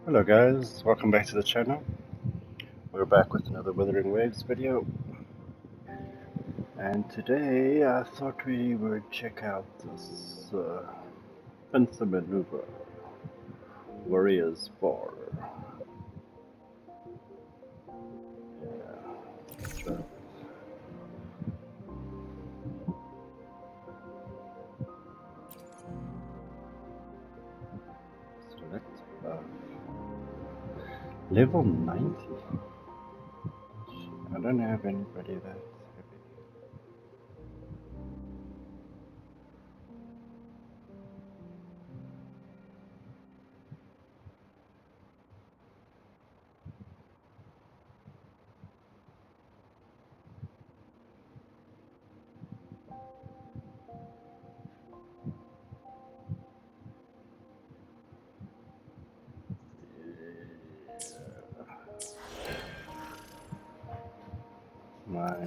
Hello guys, welcome back to the channel. We're back with another Wuthering Waves video. And today I thought we would check out this fence maneuver, Warrior's Bar. Yeah, let's try it. Select level 90. I don't have anybody that's heavy. My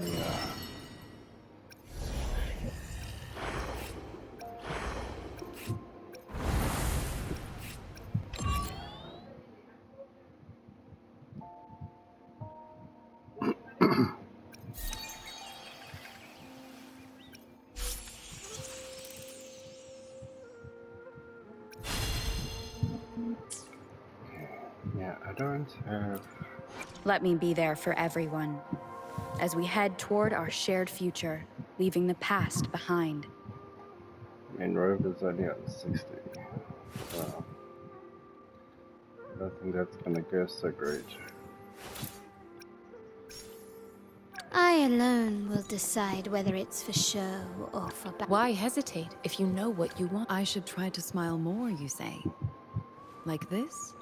yeah, I don't have. Let me be there for everyone, as we head toward our shared future, leaving the past behind. Main road is only on 60. So I don't think that's gonna go so great. I alone will decide whether it's for show or for Why hesitate if you know what you want? I should try to smile more, you say? Like this?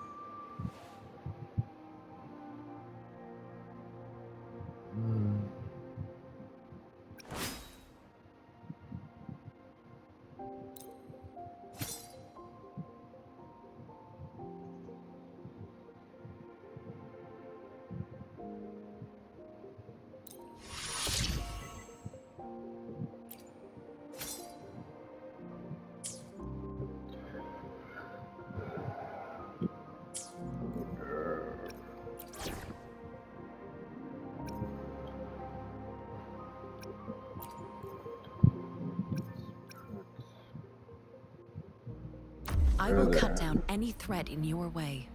I will cut down any threat in your way.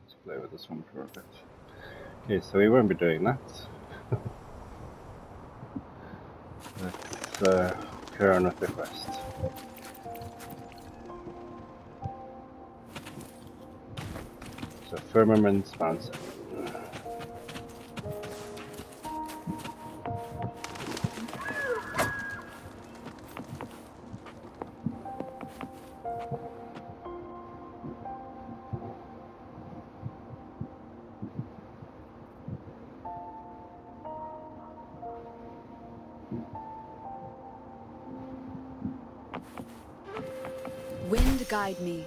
Let's play with this one for a bit. Okay, so we won't be doing that. Let's carry on with the quest. So Firmament's Mountain. Wind guide me.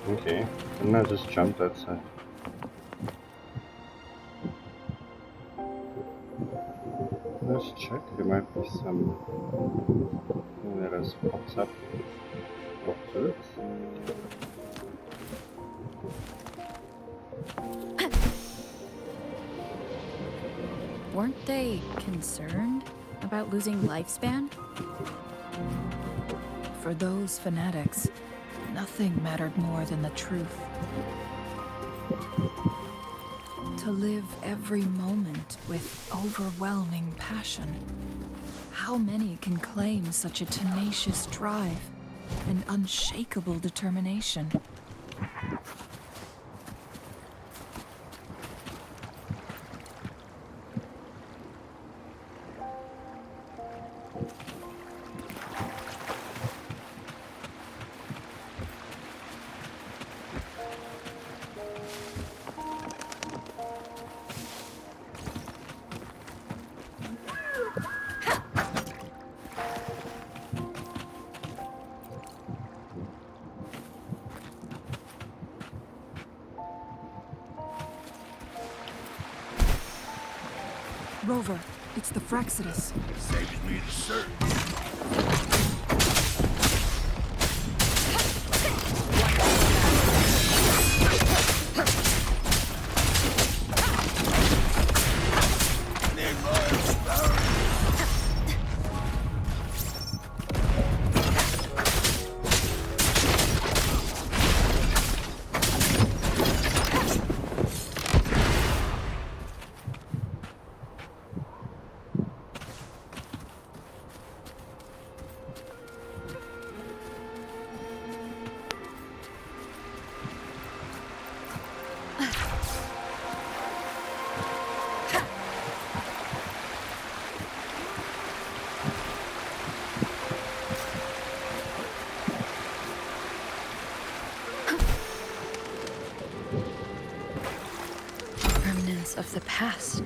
Okay, and I just jumped outside. Let's check, there might be some that has popped up to it. Weren't they concerned about losing lifespan? For those fanatics, nothing mattered more than the truth. To live every moment with overwhelming passion. How many can claim such a tenacious drive and unshakable determination? Rover, it's the Fraxidus. Saves me the search. Remnants of the past.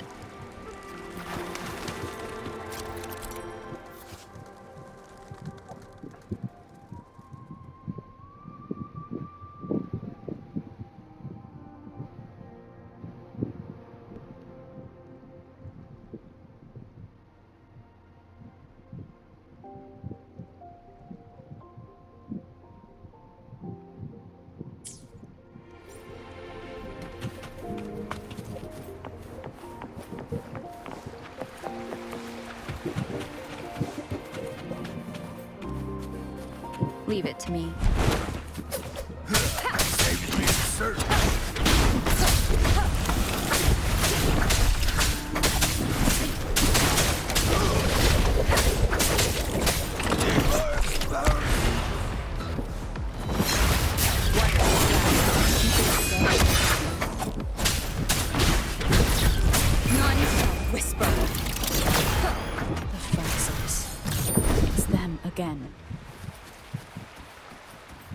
Leave it to me. Saves me the search. Whisper. The Fraxidus. It's them again.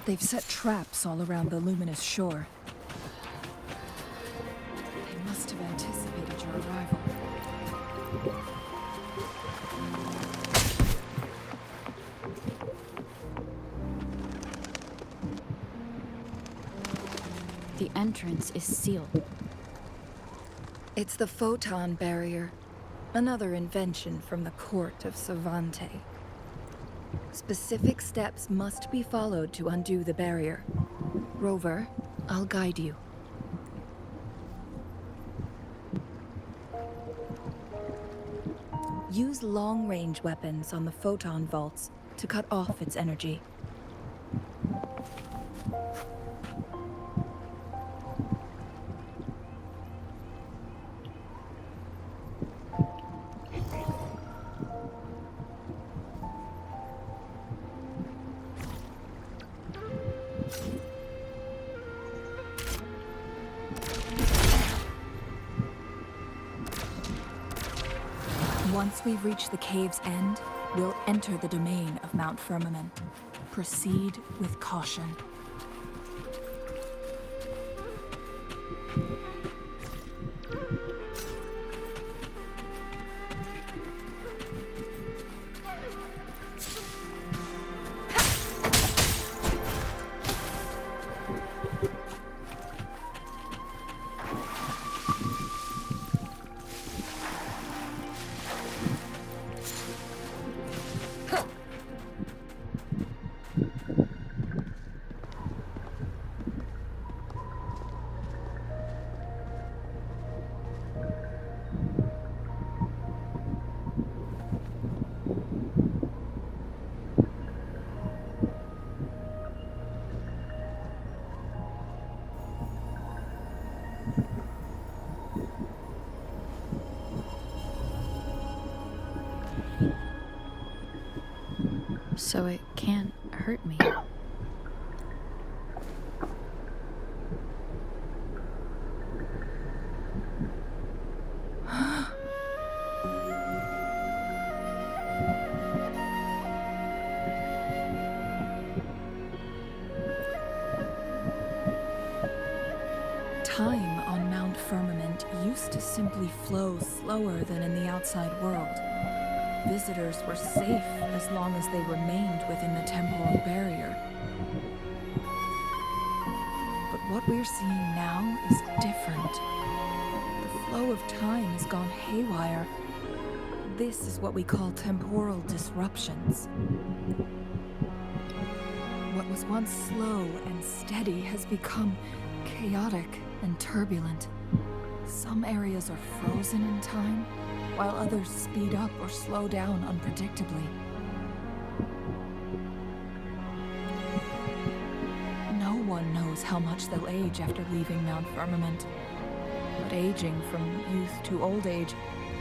They've set traps all around the luminous shore. They must have anticipated your arrival. The entrance is sealed. It's the photon barrier, another invention from the court of Savante. Specific steps must be followed to undo the barrier. Rover, I'll guide you. Use long-range weapons on the photon vaults to cut off its energy. Once we've reached the cave's end, we'll enter the domain of Mount Firmament. Proceed with caution. So it can't hurt me. Time on Mount Firmament used to simply flow slower than in the outside world. Visitors were safe as long as they remained within the temporal barrier. But what we're seeing now is different. The flow of time has gone haywire, This is what we call temporal disruptions. What was once slow and steady has become chaotic and turbulent. Some areas are frozen in time, while others speed up or slow down unpredictably. No one knows how much they'll age after leaving Mount Firmament, but aging from youth to old age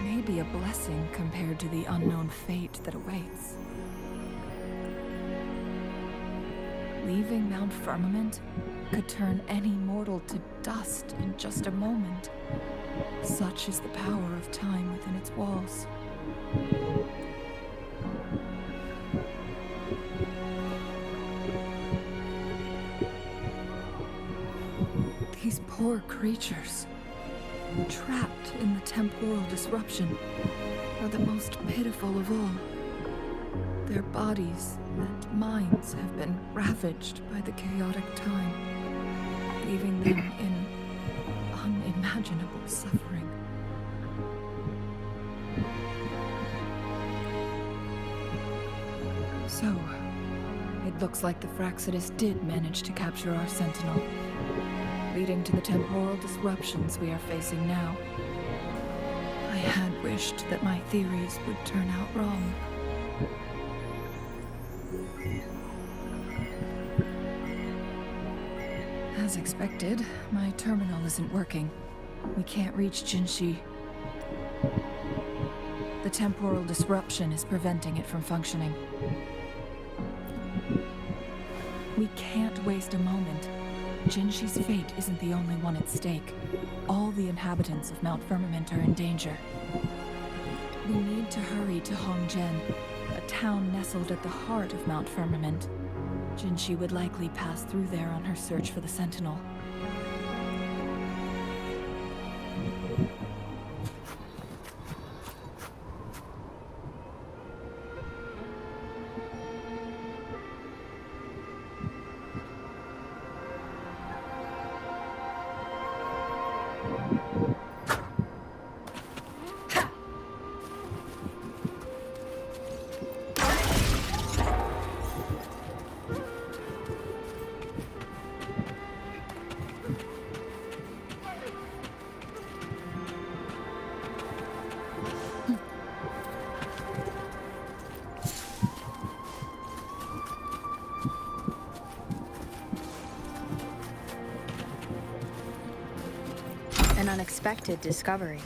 may be a blessing compared to the unknown fate that awaits. Leaving Mount Firmament could turn any mortal to dust in just a moment. Such is the power of time within its walls. These poor creatures, trapped in the temporal disruption, are the most pitiful of all. Their bodies and minds have been ravaged by the chaotic time, leaving them in unimaginable suffering. So, it looks like the Fraxidus did manage to capture our sentinel, leading to the temporal disruptions we are facing now. I had wished that my theories would turn out wrong. As expected, my terminal isn't working. We can't reach Jinshi. The temporal disruption is preventing it from functioning. We can't waste a moment. Jinshi's fate isn't the only one at stake. All the inhabitants of Mount Firmament are in danger. We need to hurry to Hongzhen, a town nestled at the heart of Mount Firmament. Jinshi would likely pass through there on her search for the Sentinel. An unexpected discovery.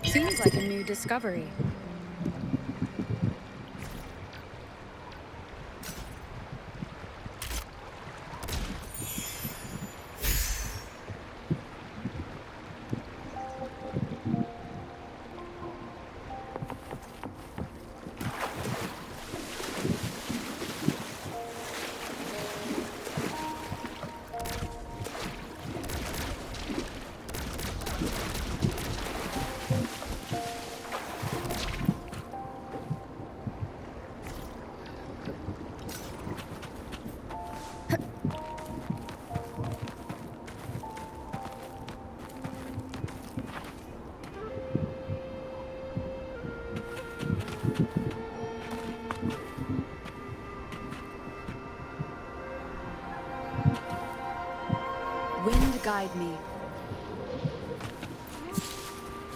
Seems like a new discovery. Wind guide me.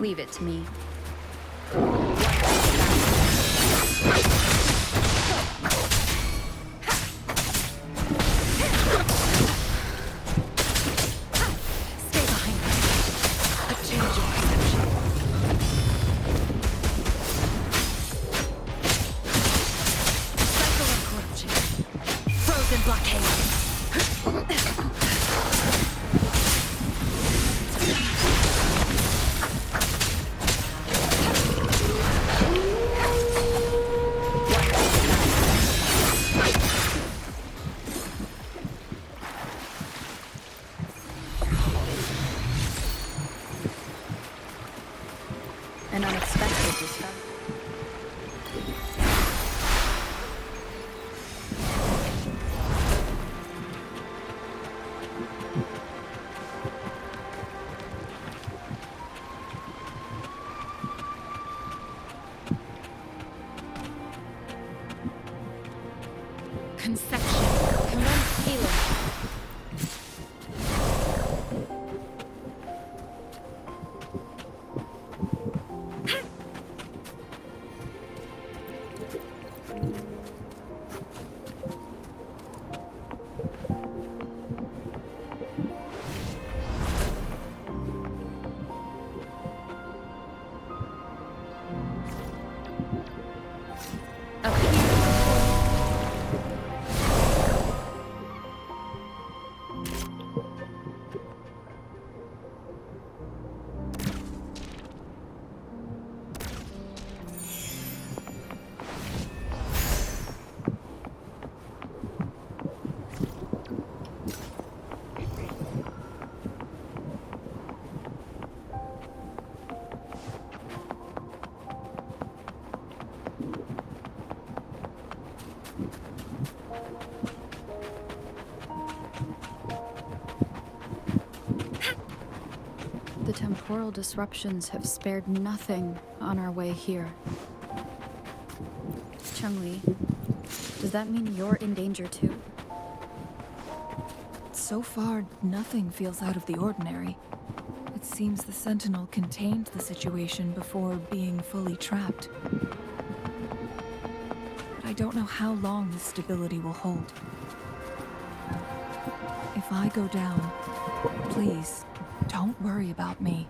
Leave it to me. Stay behind me. A change of perception. Cycle of corruption. Frozen blockade. The temporal disruptions have spared nothing on our way here. Chun-Li, does that mean you're in danger too? So far, nothing feels out of the ordinary. It seems the Sentinel contained the situation before being fully trapped. But I don't know how long this stability will hold. If I go down, please, don't worry about me.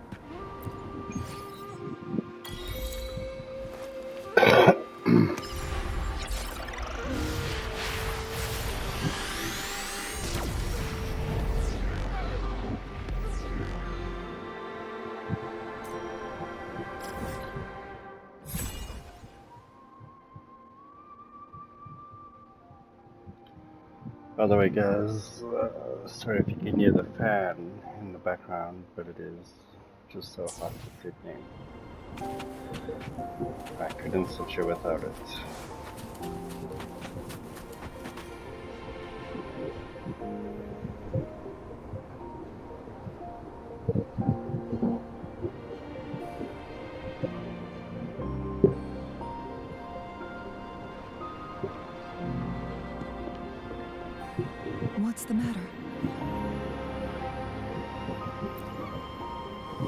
By the way, guys, sorry if you can hear the fan in the background, but it is just so hot this evening. I couldn't sit here without it. What's the matter?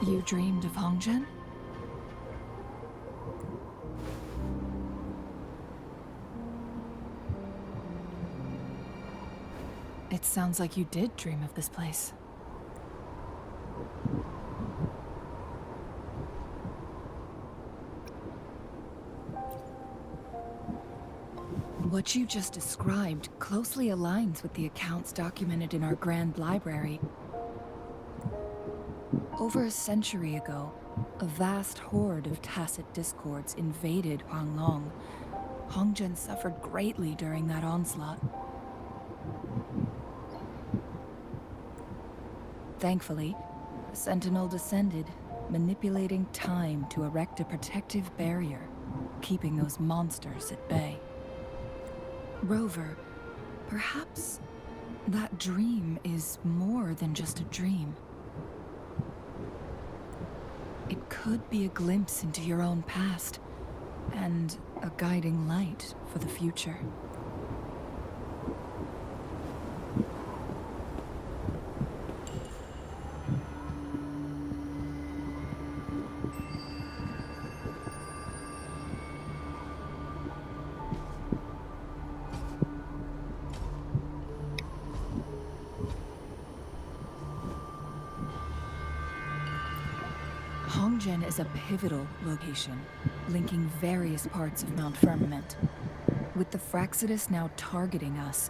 You dreamed of Hongzhen? It sounds like you did dream of this place. What you just described closely aligns with the accounts documented in our Grand Library. Over a century ago, a vast horde of tacit discords invaded Huanglong. Hongzhen suffered greatly during that onslaught. Thankfully, the Sentinel descended, manipulating time to erect a protective barrier, keeping those monsters at bay. Rover, perhaps that dream is more than just a dream. It could be a glimpse into your own past, and a guiding light for the future. Hongzhen is a pivotal location, linking various parts of Mount Firmament. With the Fraxidus now targeting us,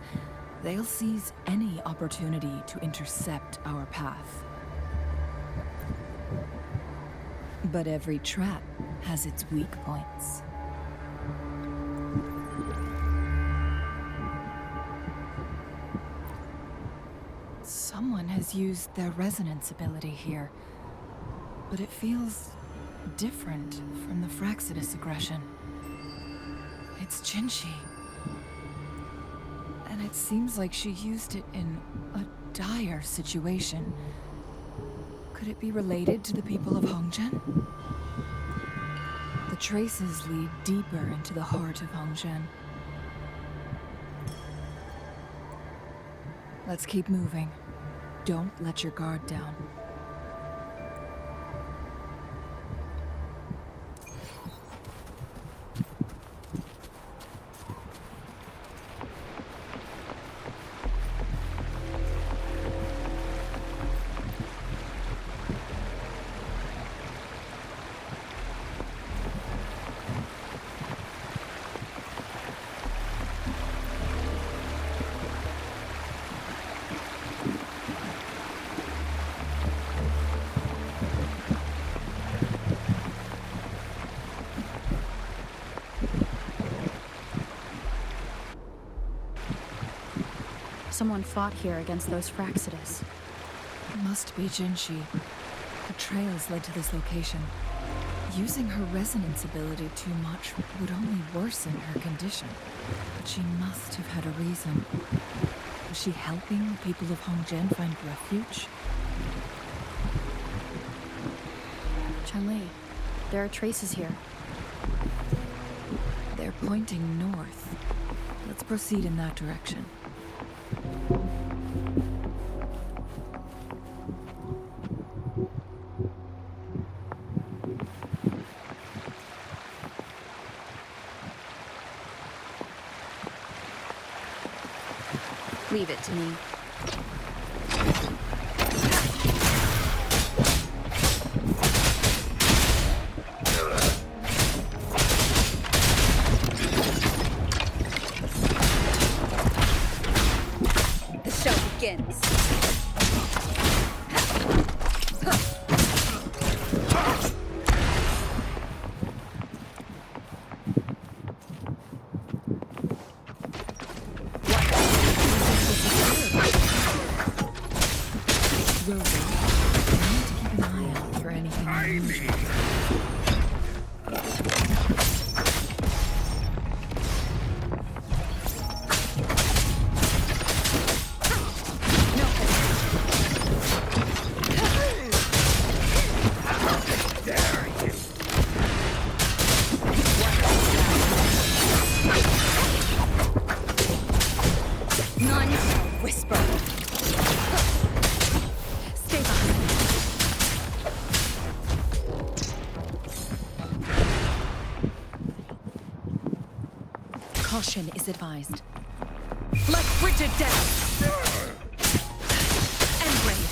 they'll seize any opportunity to intercept our path. But every trap has its weak points. Someone has used their resonance ability here. But it feels different from the Fraxidus aggression. It's Jinshi. And it seems like she used it in a dire situation. Could it be related to the people of Hongzhen? The traces lead deeper into the heart of Hongzhen. Let's keep moving. Don't let your guard down. Someone fought here against those Fraxidus. Must be Jinshi. The trails led to this location. Using her resonance ability too much would only worsen her condition. But she must have had a reason. Was she helping the people of Hongzhen find refuge? Chun-Li, there are traces here. They're pointing north. Let's proceed in that direction. Leave it to me. The show begins. Rover, I need to keep an eye out for anything unusual. None shall whisper. Stay behind. Caution is advised. Let Bridget down. And brave.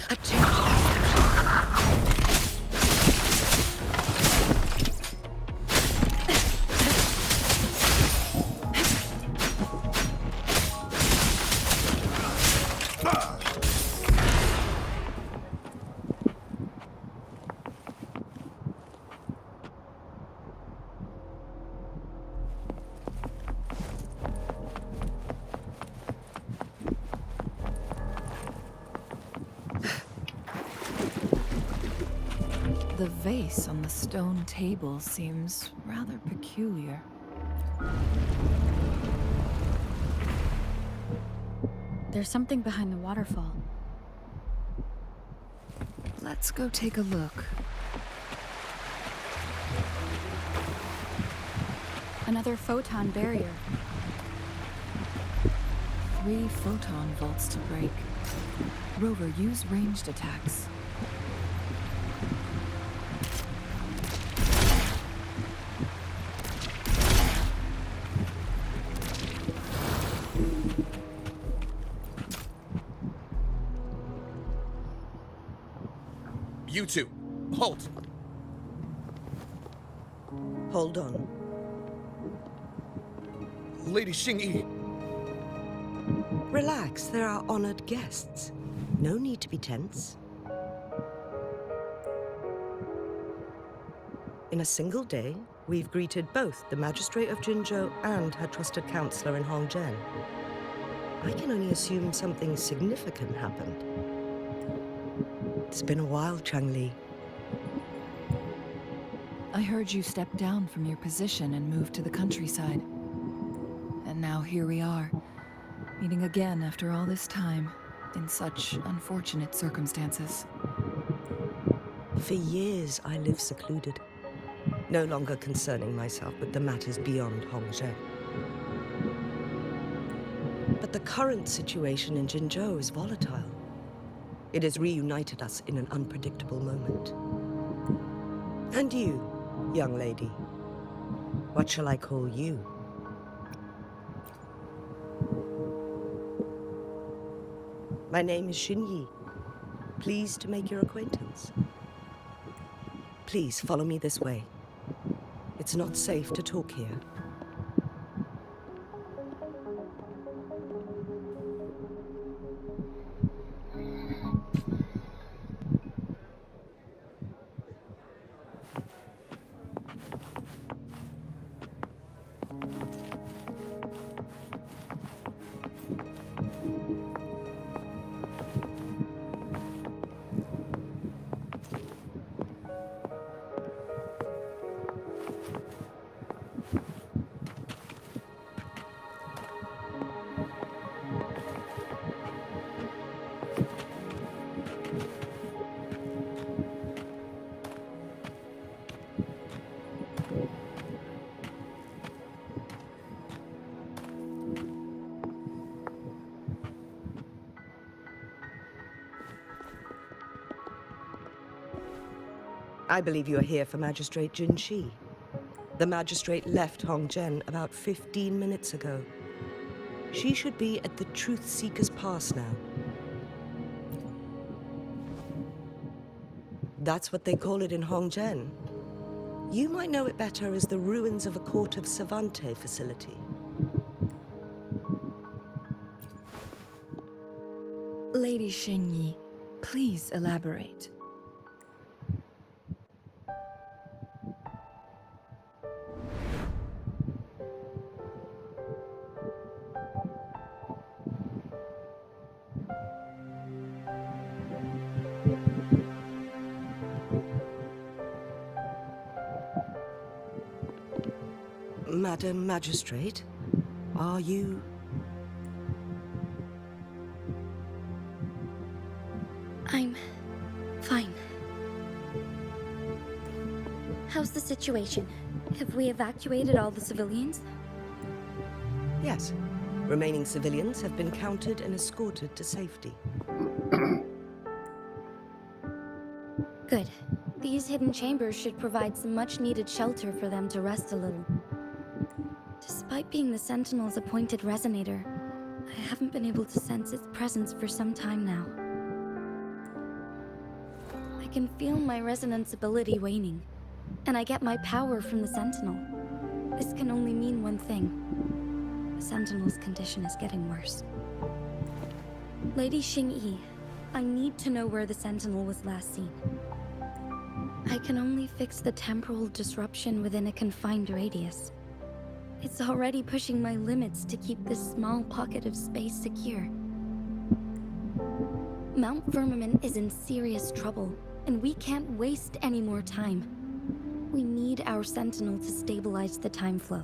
A change. The vase on the stone table seems rather peculiar. There's something behind the waterfall. Let's go take a look. Another photon barrier. 3 photon vaults to break. Rover, use ranged attacks. You two, halt! Hold on. Lady Xingyi, Relax, there are honored guests. No need to be tense. In a single day, we've greeted both the Magistrate of Jinzhou and her trusted counselor in Hongzhen. I can only assume something significant happened. It's been a while, Chang-Li. I heard you stepped down from your position and moved to the countryside. And now here we are, meeting again after all this time, in such unfortunate circumstances. For years, I lived secluded, no longer concerning myself with the matters beyond Hongzhen. But the current situation in Jinzhou is volatile. It has reunited us in an unpredictable moment. And you, young lady, what shall I call you? My name is Xinyi. Pleased to make your acquaintance. Please follow me this way. It's not safe to talk here. I believe you are here for Magistrate Jinshi. The magistrate left Hongzhen about 15 minutes ago. She should be at the Truth Seeker's Pass now. That's what they call it in Hongzhen. You might know it better as the ruins of a Court of Savante facility. Lady Xingyi, please elaborate. Madam Magistrate, are you... I'm fine. How's the situation? Have we evacuated all the civilians? Yes. Remaining civilians have been counted and escorted to safety. Good. These hidden chambers should provide some much-needed shelter for them to rest a little. Despite being the Sentinel's appointed resonator, I haven't been able to sense its presence for some time now. I can feel my resonance ability waning, and I get my power from the Sentinel. This can only mean one thing. The Sentinel's condition is getting worse. Lady Xingyi, I need to know where the Sentinel was last seen. I can only fix the temporal disruption within a confined radius. It's already pushing my limits to keep this small pocket of space secure. Mount Firmament is in serious trouble, and we can't waste any more time. We need our Sentinel to stabilize the time flow.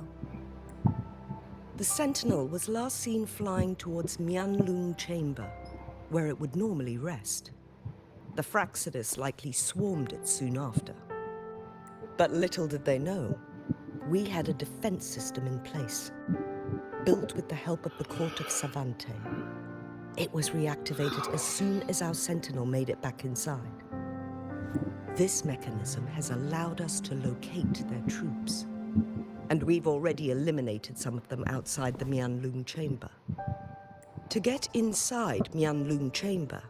The Sentinel was last seen flying towards Mianlung Chamber, where it would normally rest. The Fraxidus likely swarmed it soon after. But little did they know, we had a defense system in place, built with the help of the Court of Savante. It was reactivated as soon as our Sentinel made it back inside. This mechanism has allowed us to locate their troops, and we've already eliminated some of them outside the Mianlung Chamber. To get inside Mianlung Chamber,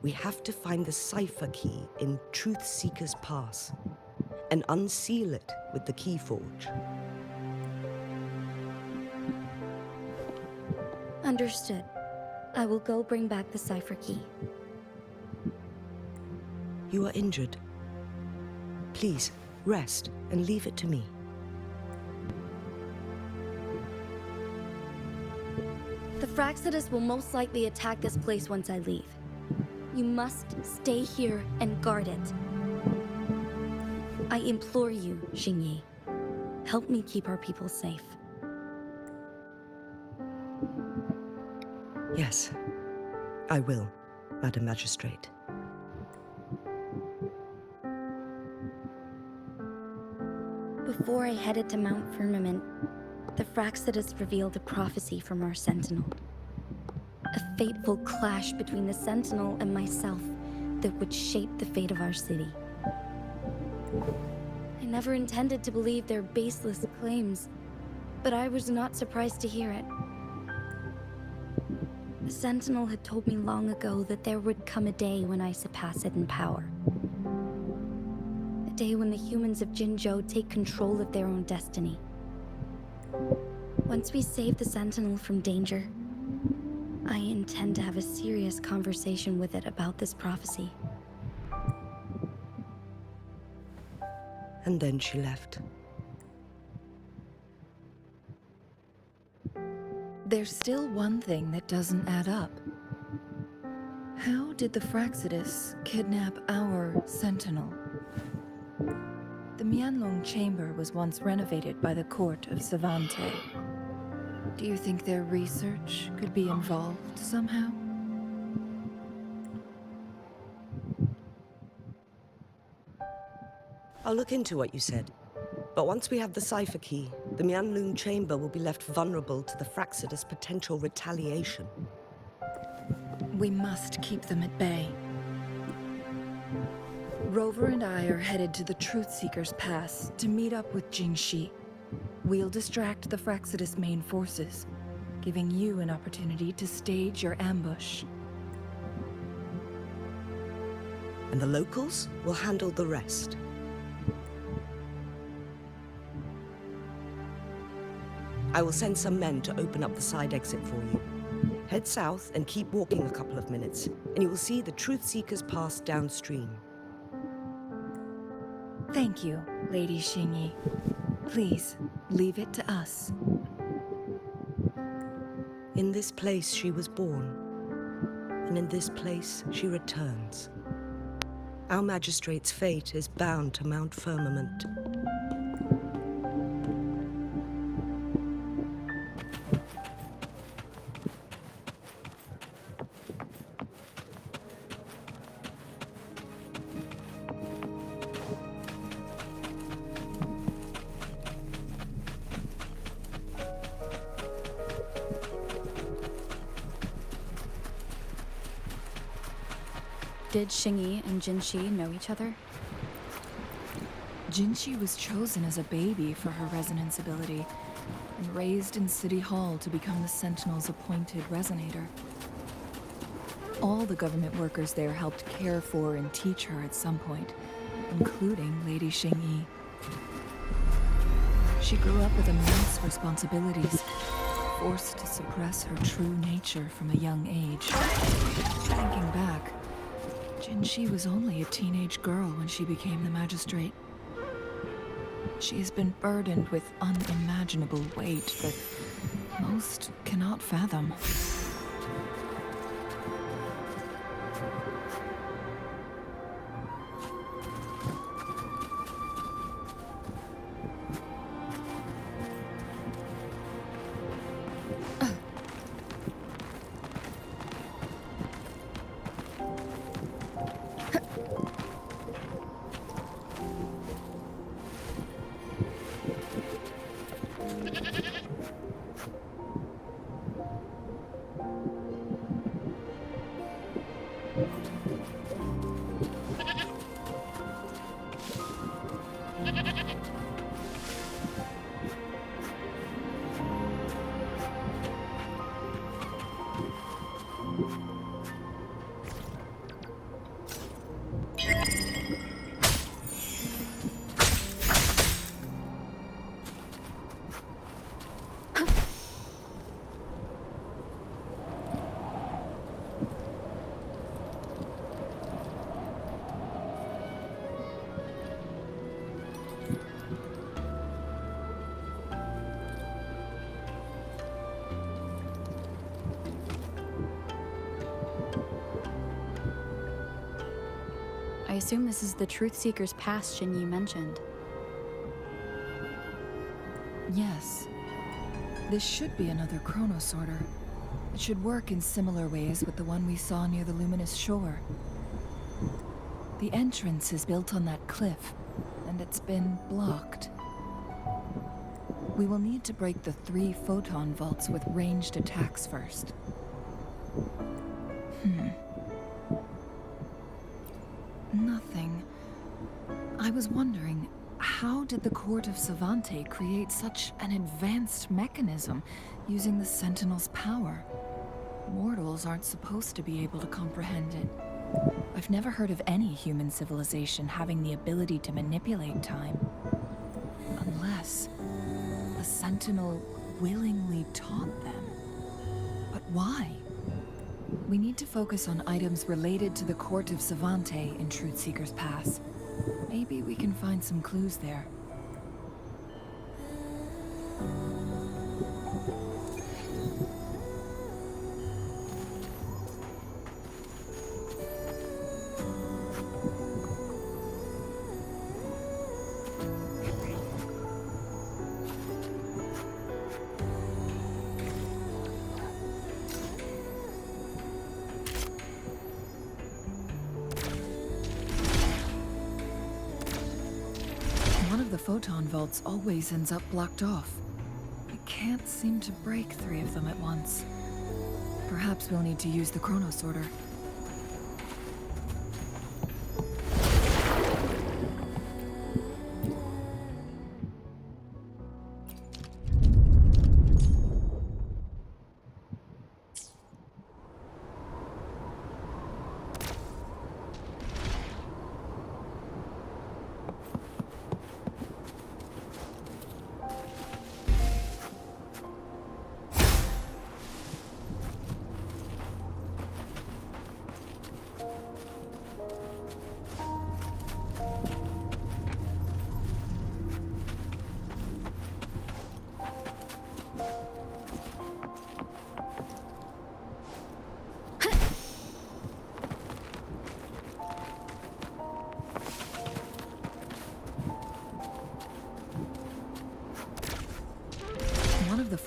we have to find the cipher key in Truth Seeker's Pass and unseal it with the Keyforge. Understood. I will go bring back the cipher key. You are injured. Please, rest and leave it to me. The Fraxidus will most likely attack this place once I leave. You must stay here and guard it. I implore you, Xingyi. Help me keep our people safe. Yes, I will, Madam Magistrate. Before I headed to Mount Firmament, the Fraxidus revealed a prophecy from our Sentinel. A fateful clash between the Sentinel and myself that would shape the fate of our city. I never intended to believe their baseless claims, but I was not surprised to hear it. The Sentinel had told me long ago that there would come a day when I surpass it in power. A day when the humans of Jinzhou take control of their own destiny. Once we save the Sentinel from danger, I intend to have a serious conversation with it about this prophecy. And then she left. There's still one thing that doesn't add up. How did the Fraxidus kidnap our Sentinel? The Mianlong Chamber was once renovated by the Court of Savante. Do you think their research could be involved somehow? I'll look into what you said. But once we have the cipher key, the Mianlung Chamber will be left vulnerable to the Fraxidus' potential retaliation. We must keep them at bay. Rover and I are headed to the Truth Seeker's Pass to meet up with Jingxi. We'll distract the Fraxidus main forces, giving you an opportunity to stage your ambush. And the locals will handle the rest. I will send some men to open up the side exit for you. Head south and keep walking a couple of minutes, and you will see the Truth Seekers Pass downstream. Thank you, Lady Xingyi. Please, leave it to us. In this place she was born, and in this place she returns. Our magistrate's fate is bound to Mount Firmament. Did Xingyi and Jinxi know each other? Jinxi was chosen as a baby for her resonance ability, and raised in City Hall to become the Sentinel's appointed resonator. All the government workers there helped care for and teach her at some point, including Lady Xingyi. She grew up with immense responsibilities, forced to suppress her true nature from a young age. Thinking back, Jinxi was only a teenage girl when she became the magistrate. She has been burdened with unimaginable weight that most cannot fathom. I assume this is the Truth Seeker's Pass Xingyi mentioned. Yes. This should be another chronosorter. It should work in similar ways with the one we saw near the Luminous Shore. The entrance is built on that cliff, and it's been blocked. We will need to break the 3 photon vaults with ranged attacks first. Nothing. I was wondering, how did the Court of Savante create such an advanced mechanism using the Sentinel's power? Mortals aren't supposed to be able to comprehend it. I've never heard of any human civilization having the ability to manipulate time. Unless the Sentinel willingly taught them. But why? We need to focus on items related to the Court of Savante in Truth Seeker's Pass. Maybe we can find some clues there. One of the photon vaults always ends up blocked off. I can't seem to break 3 of them at once. Perhaps we'll need to use the chronosorter.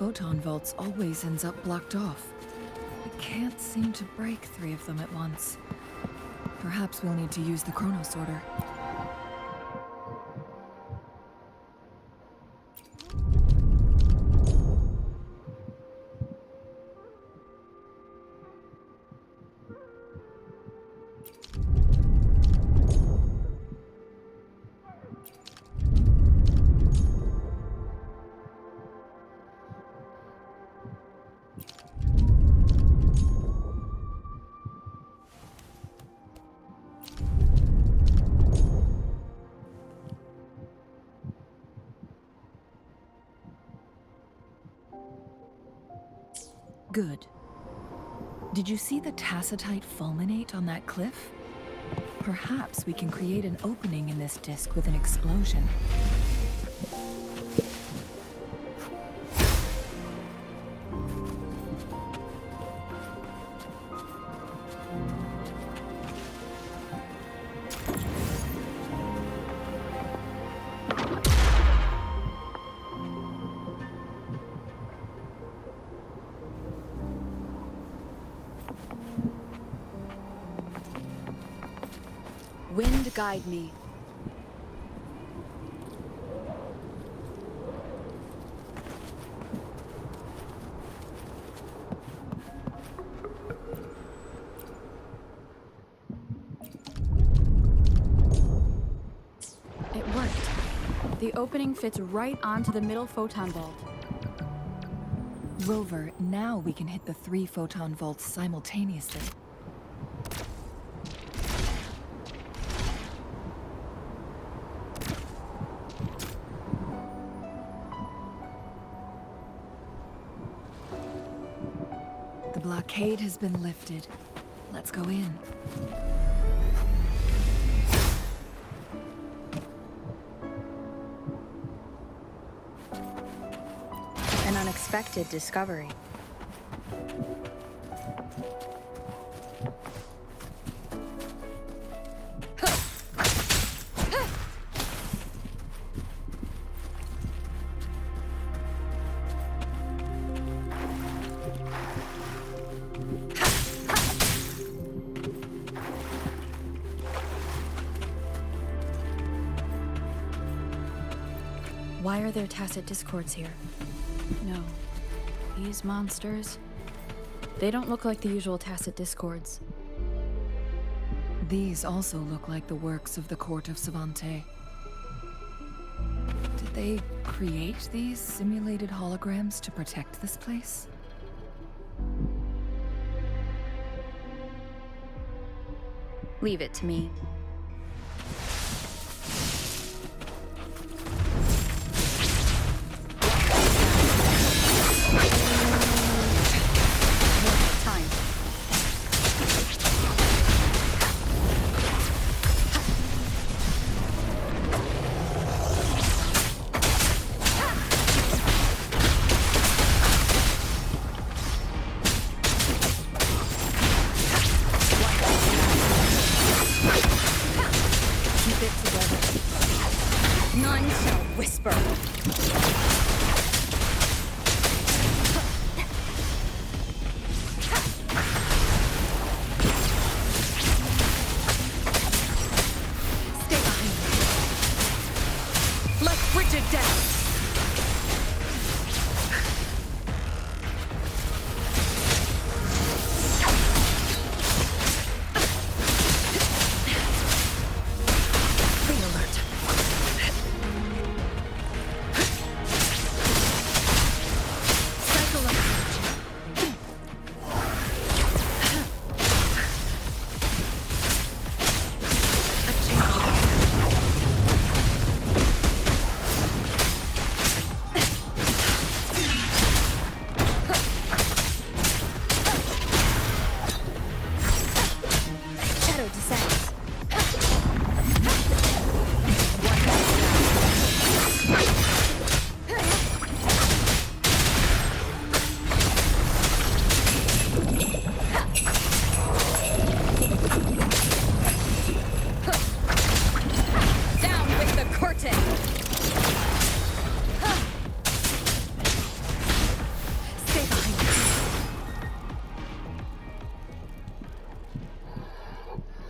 photon vaults always ends up blocked off. I can't seem to break 3 of them at once. Perhaps we'll need to use the chrono sorter. Good. Did you see the tacitite fulminate on that cliff? Perhaps we can create an opening in this disk with an explosion. Wind guide me. It worked. The opening fits right onto the middle photon vault. Rover, now we can hit the 3 photon vaults simultaneously. The blockade has been lifted. Let's go in. An unexpected discovery. Why are there tacit discords here? No. These monsters... They don't look like the usual tacit discords. These also look like the works of the Court of Savante. Did they create these simulated holograms to protect this place? Leave it to me. Time.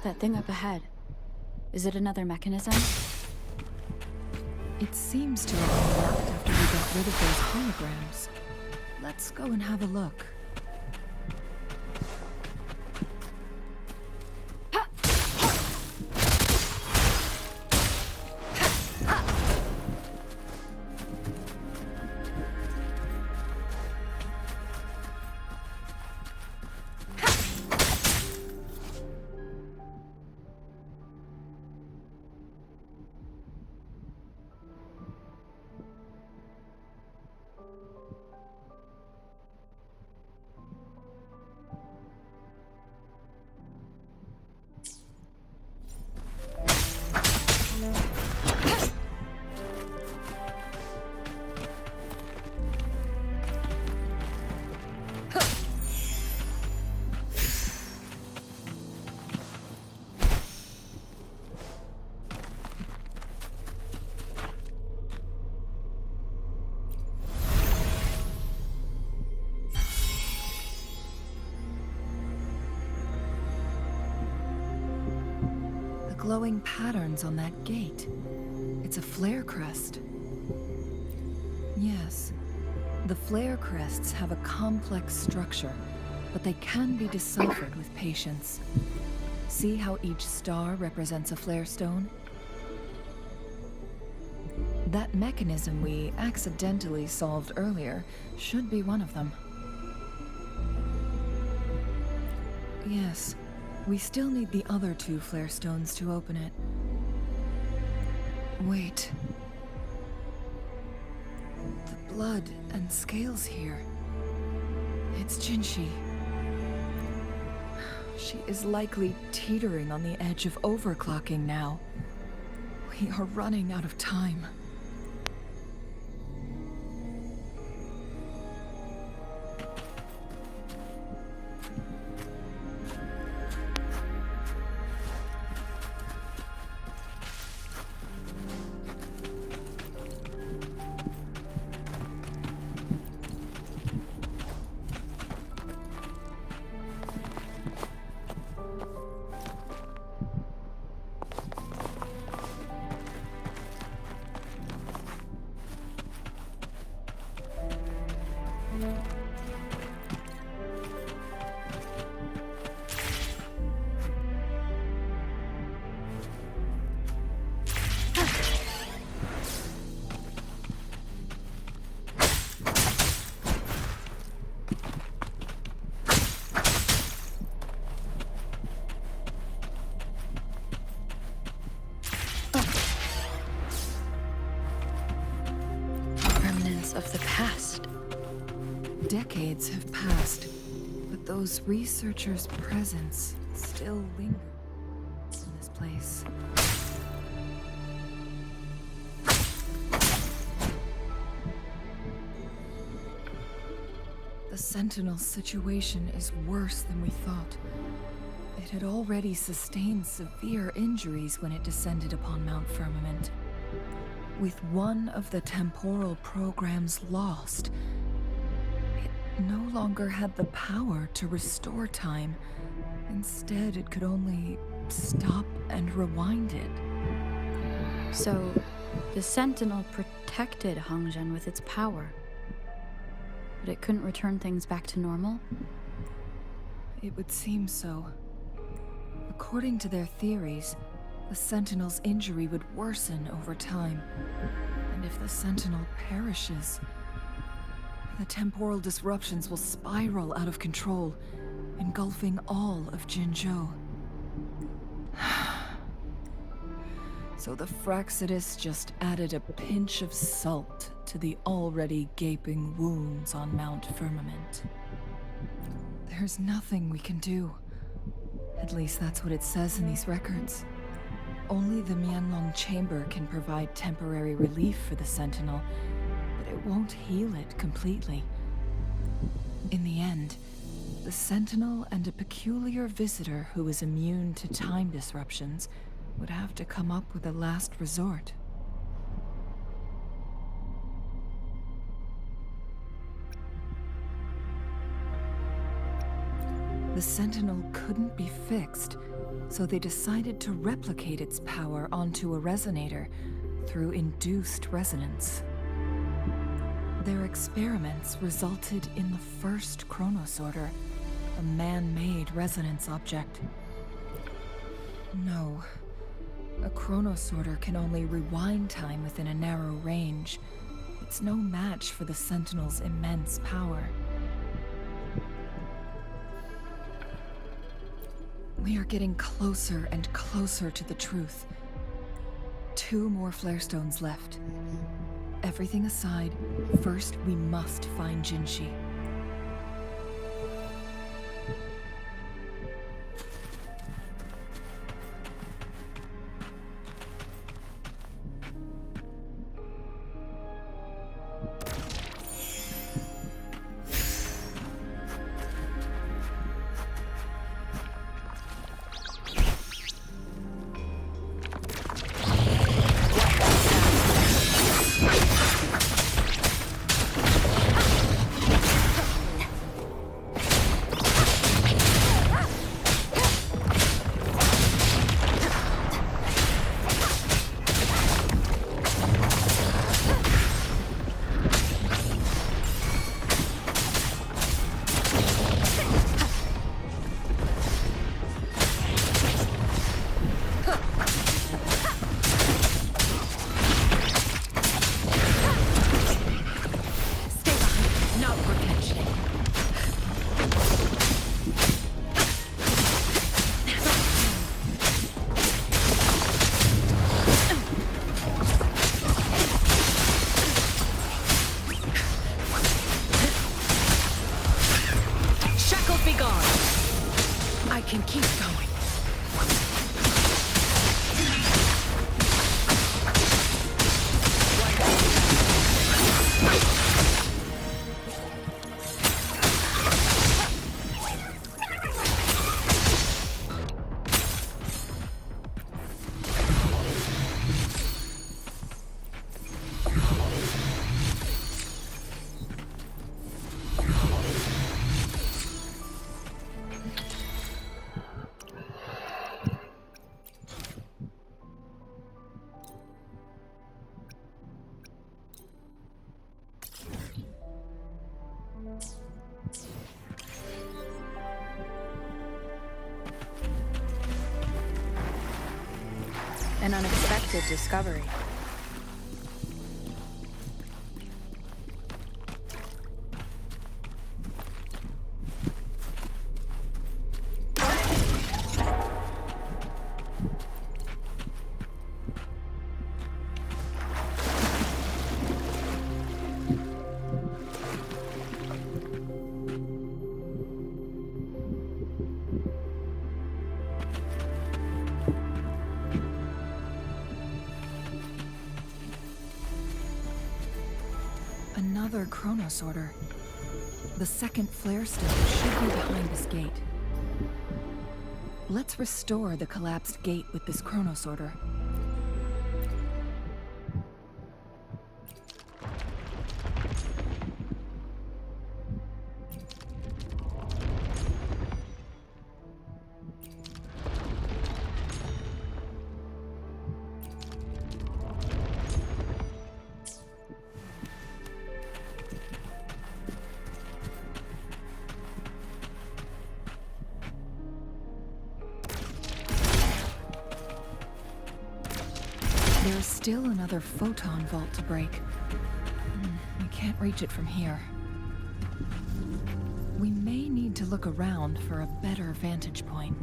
That thing up ahead. Is it another mechanism? It seems to have been marked after we got rid of those holograms. Let's go and have a look. Glowing patterns on that gate. It's a flare crest. Yes, the flare crests have a complex structure, but they can be deciphered with patience. See how each star represents a flare stone? That mechanism we accidentally solved earlier should be one of them. Yes. We still need the other 2 flare stones to open it. Wait. The blood and scales here. It's Jinshi. She is likely teetering on the edge of overclocking now. We are running out of time. Of the past. Decades have passed, but those researchers' presence still linger in this place. The Sentinel's situation is worse than we thought. It had already sustained severe injuries when it descended upon Mount Firmament. With one of the temporal programs lost, it no longer had the power to restore time. Instead, it could only stop and rewind it. So, the Sentinel protected Hongzhen with its power. But it couldn't return things back to normal? It would seem so. According to their theories, the Sentinel's injury would worsen over time. And if the Sentinel perishes, the temporal disruptions will spiral out of control, engulfing all of Jinzhou. So the Fraxidus just added a pinch of salt to the already gaping wounds on Mount Firmament. There's nothing we can do. At least that's what it says in these records. Only the Mianlong Chamber can provide temporary relief for the Sentinel, but it won't heal it completely. In the end, the Sentinel and a peculiar visitor who is immune to time disruptions would have to come up with a last resort. The Sentinel couldn't be fixed, so they decided to replicate its power onto a resonator through induced resonance. Their experiments resulted in the first chronosorter, a man-made resonance object. No, a chronosorter can only rewind time within a narrow range. It's no match for the Sentinel's immense power. We are getting closer and closer to the truth. 2 more flare stones left. Everything aside, first we must find Jinshi. Can keep going. An unexpected discovery. Another chronosorter. The second flare stone should be behind this gate. Let's restore the collapsed gate with this chronosorter. There is still another photon vault to break. We can't reach it from here. We may need to look around for a better vantage point.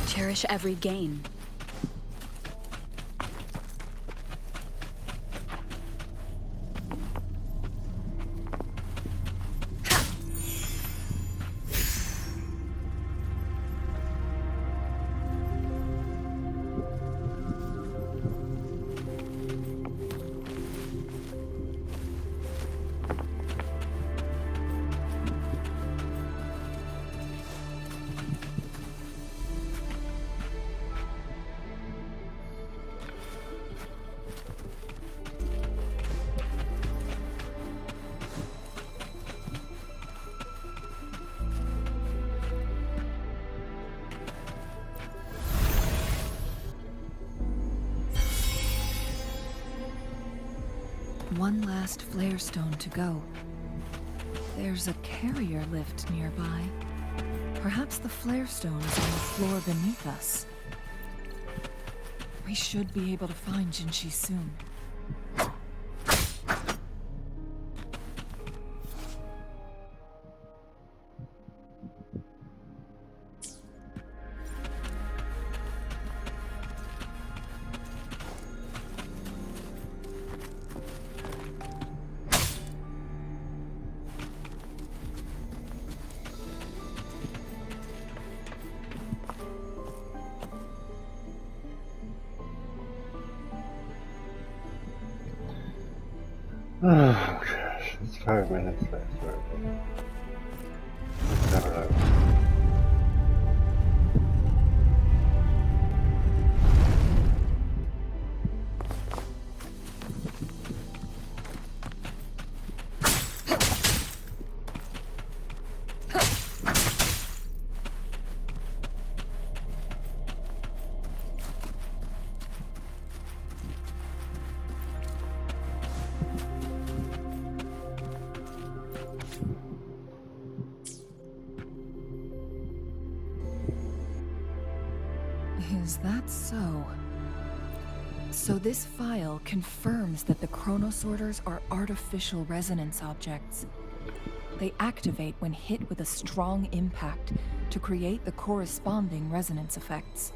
Cherish every gain. One last flare stone to go. There's a carrier lift nearby. Perhaps the flare stone is on the floor beneath us. We should be able to find Jinshi soon. Oh gosh, it's 5 minutes left. Let's have a look. Is that so? So this file confirms that the chronosorters are artificial resonance objects. They activate when hit with a strong impact to create the corresponding resonance effects.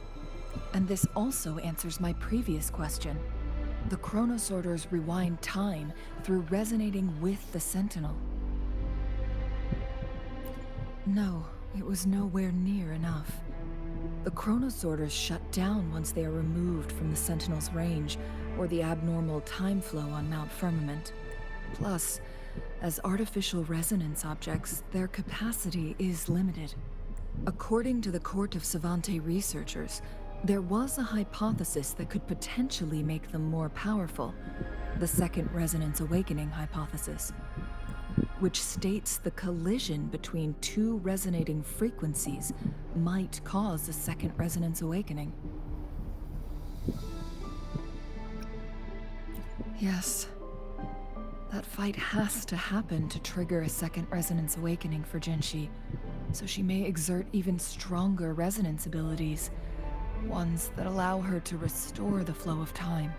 And this also answers my previous question. The chronosorters rewind time through resonating with the Sentinel. No, it was nowhere near enough. The chronosorters shut down once they are removed from the Sentinel's range or the abnormal time flow on Mount Firmament. Plus, as artificial resonance objects, their capacity is limited. According to the Court of Savante researchers, there was a hypothesis that could potentially make them more powerful, the Second Resonance Awakening hypothesis, which states the collision between two resonating frequencies might cause a Second Resonance Awakening. Yes, that fight has to happen to trigger a Second Resonance Awakening for Jinshi, so she may exert even stronger resonance abilities, ones that allow her to restore the flow of time.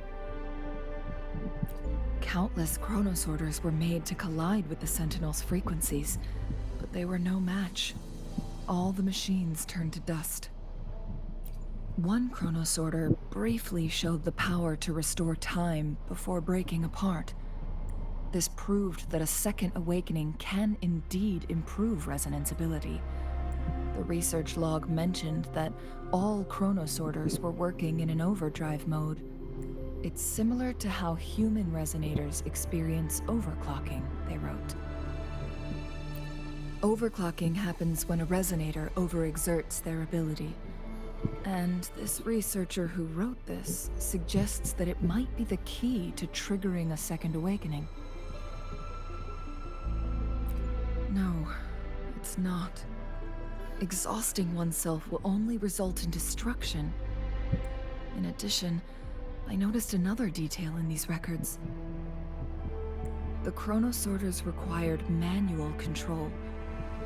Countless chronosorters were made to collide with the Sentinel's frequencies, but they were no match. All the machines turned to dust. One chronosorter briefly showed the power to restore time before breaking apart. This proved that a second awakening can indeed improve resonance ability. The research log mentioned that all chronosorters were working in an overdrive mode. It's similar to how human resonators experience overclocking, they wrote. Overclocking happens when a resonator overexerts their ability. And this researcher who wrote this suggests that it might be the key to triggering a second awakening. No, it's not. Exhausting oneself will only result in destruction. In addition, I noticed another detail in these records. The chronosorters required manual control,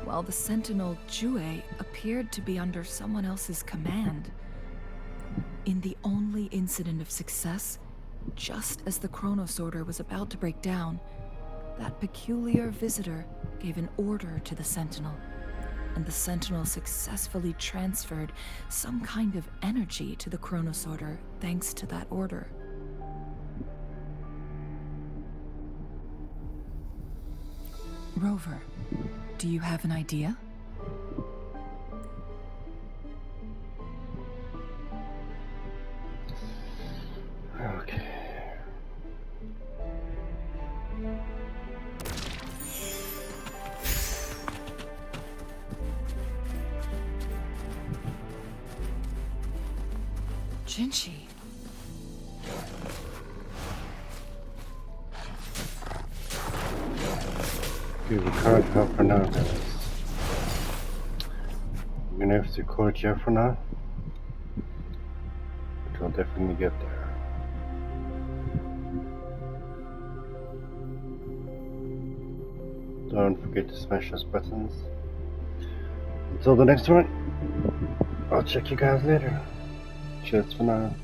while the Sentinel Jue appeared to be under someone else's command. In the only incident of success, just as the chronosorter was about to break down, that peculiar visitor gave an order to the Sentinel, and the Sentinel successfully transferred some kind of energy to the chronosorter thanks to that order. Rover, do you have an idea? Okay. Jinshi. Okay, we can't help her now, guys. I'm gonna have to quote here for now. But we'll definitely get there. Don't forget to smash those buttons. Until the next one, I'll check you guys later. Cheers for now.